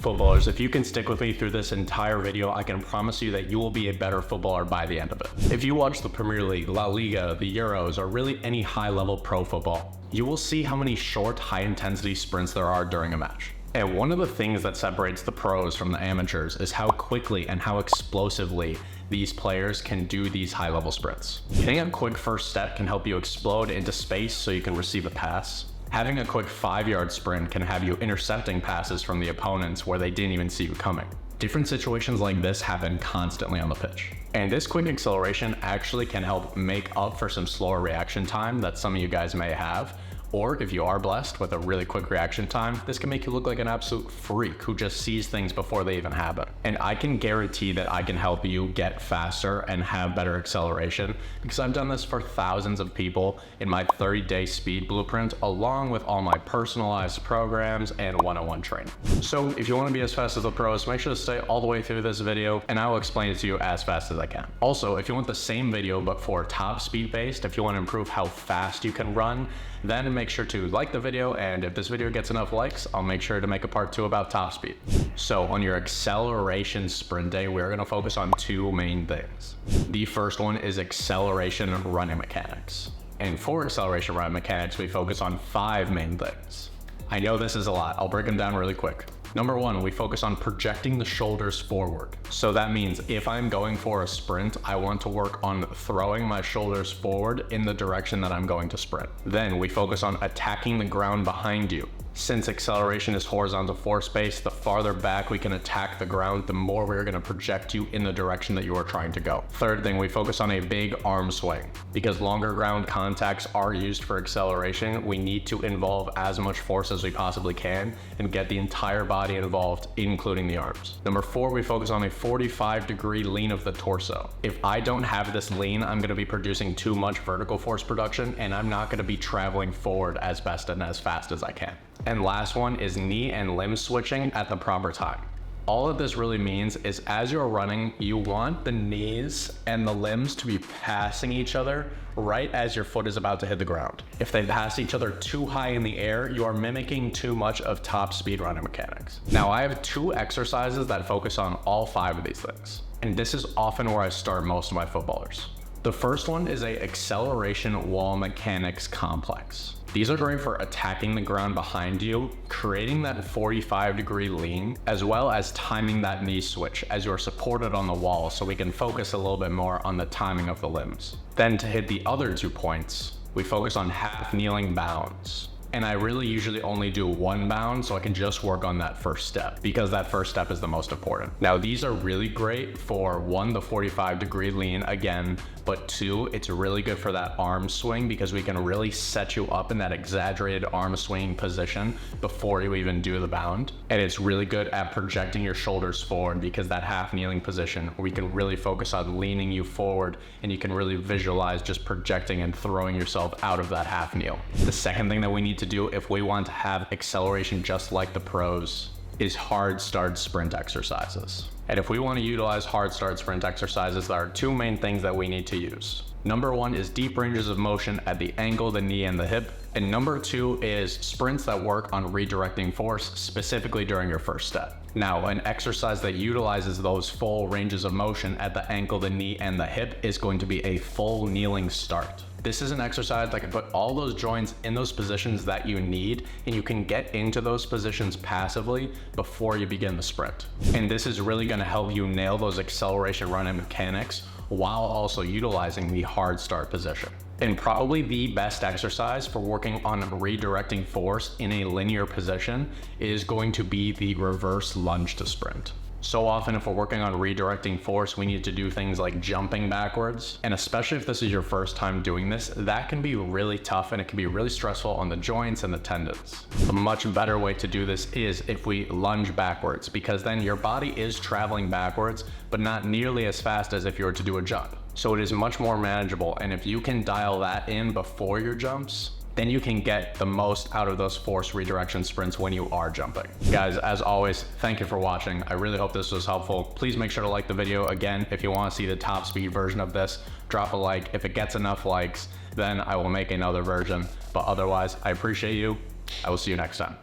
Footballers, if you can stick with me through this entire video, I can promise you that you will be a better footballer by the end of it. If you watch the Premier League, La Liga, the Euros, or really any high-level pro football, you will see how many short, high-intensity sprints there are during a match. And one of the things that separates the pros from the amateurs is how quickly and how explosively these players can do these high-level sprints. Hitting a quick first step can help you explode into space so you can receive a pass. Having a quick 5-yard sprint can have you intercepting passes from the opponents where they didn't even see you coming. Different situations like this happen constantly on the pitch. And this quick acceleration actually can help make up for some slower reaction time that some of you guys may have. Or if you are blessed with a really quick reaction time, this can make you look like an absolute freak who just sees things before they even happen. And I can guarantee that I can help you get faster and have better acceleration because I've done this for thousands of people in my 30-day speed blueprint, along with all my personalized programs and one-on-one training. So if you want to be as fast as the pros, make sure to stay all the way through this video and I will explain it to you as fast as I can. Also, if you want the same video but for top speed based, if you want to improve how fast you can run, then make sure to like the video, and if this video gets enough likes, I'll make sure to make a part 2 about top speed. So on your acceleration sprint day, we're going to focus on 2 main things. The first one is acceleration and running mechanics. And for acceleration running mechanics, we focus on 5 main things. I know this is a lot. I'll break them down really quick. Number 1, we focus on projecting the shoulders forward. So that means if I'm going for a sprint, I want to work on throwing my shoulders forward in the direction that I'm going to sprint. Then we focus on attacking the ground behind you. Since acceleration is horizontal force based, the farther back we can attack the ground, the more we're going to project you in the direction that you are trying to go. Third thing, we focus on a big arm swing. Because longer ground contacts are used for acceleration, we need to involve as much force as we possibly can and get the entire body involved, including the arms. Number 4, we focus on a 45-degree lean of the torso. If I don't have this lean, I'm going to be producing too much vertical force production and I'm not going to be traveling forward as best and as fast as I can. And last one is knee and limb switching at the proper time. All of this really means is as you're running, you want the knees and the limbs to be passing each other right as your foot is about to hit the ground. If they pass each other too high in the air, you are mimicking too much of top speed running mechanics. Now I have 2 exercises that focus on all 5 of these things. And this is often where I start most of my footballers. The first one is a acceleration wall mechanics complex. These are great for attacking the ground behind you, creating that 45-degree lean, as well as timing that knee switch as you're supported on the wall so we can focus a little bit more on the timing of the limbs. Then to hit the other 2 points, we focus on half kneeling bounds. And I really usually only do 1 bound so I can just work on that first step because that first step is the most important. Now these are really great for 1, the 45-degree lean again, but 2, it's really good for that arm swing because we can really set you up in that exaggerated arm swinging position before you even do the bound. And it's really good at projecting your shoulders forward because that half kneeling position, we can really focus on leaning you forward and you can really visualize just projecting and throwing yourself out of that half kneel. The second thing that we need to do if we want to have acceleration just like the pros is hard start sprint exercises. And if we want to utilize hard start sprint exercises, there are 2 main things that we need to use. Number 1 is deep ranges of motion at the ankle, the knee, and the hip. And number 2 is sprints that work on redirecting force, specifically during your first step. Now, an exercise that utilizes those full ranges of motion at the ankle, the knee, and the hip is going to be a full kneeling start. This is an exercise that can put all those joints in those positions that you need, and you can get into those positions passively before you begin the sprint. And this is really going to help you nail those acceleration running mechanics while also utilizing the hard start position. And probably the best exercise for working on redirecting force in a linear position is going to be the reverse lunge to sprint. So often if we're working on redirecting force, we need to do things like jumping backwards. And especially if this is your first time doing this, that can be really tough and it can be really stressful on the joints and the tendons. A much better way to do this is if we lunge backwards, because then your body is traveling backwards, but not nearly as fast as if you were to do a jump. So it is much more manageable. And if you can dial that in before your jumps, then you can get the most out of those force redirection sprints when you are jumping. Guys, as always, thank you for watching. I really hope this was helpful. Please make sure to like the video. Again, if you want to see the top speed version of this, drop a like. If it gets enough likes, then I will make another version. But otherwise, I appreciate you. I will see you next time.